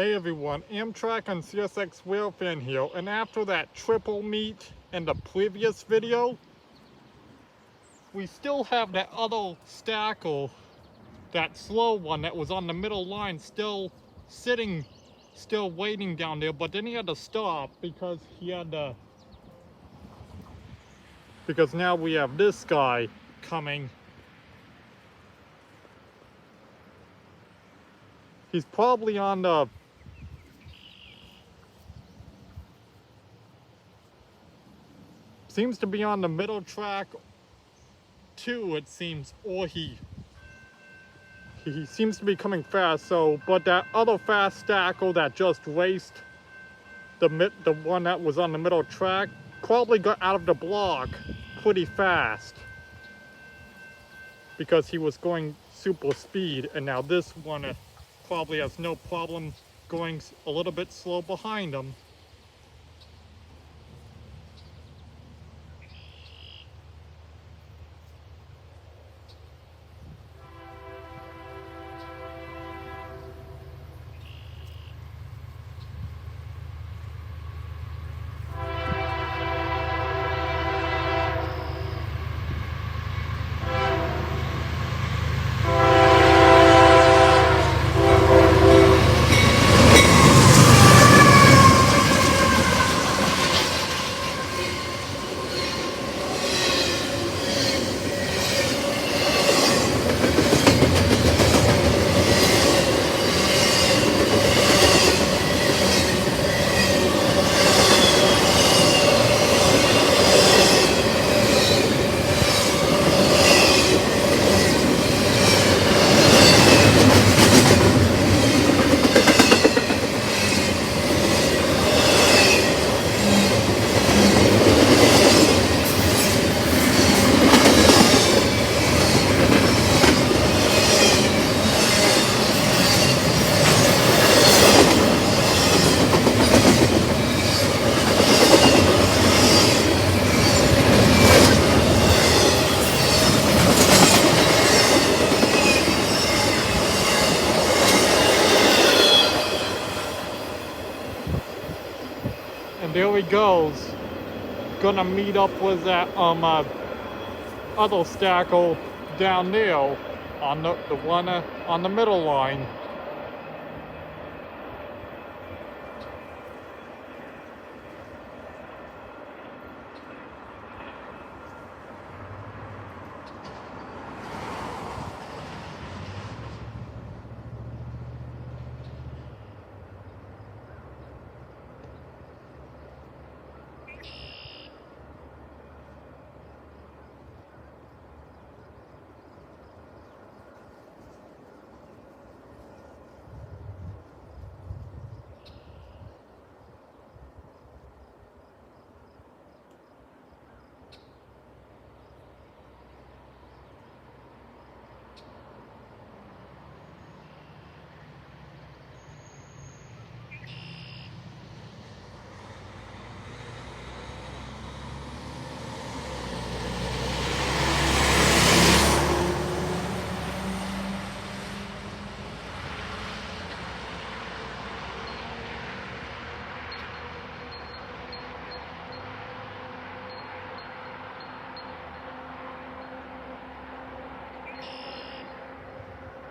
Hey everyone, Amtrak and CSX Railfan here, and after that triple meet in the previous video, we still have that other stacker, that slow one that was on the middle line, still sitting, still waiting down there, but then he had to stop because because now we have this guy coming. He's probably on the seems to be on the middle track too, it seems, or he seems to be coming fast. So, but that other fast stacker that just raced the one that was on the middle track probably got out of the block pretty fast because he was going super speed, and now this one probably has no problem going a little bit slow behind him. And there he goes, gonna meet up with that other stacker down there on the one on the middle line.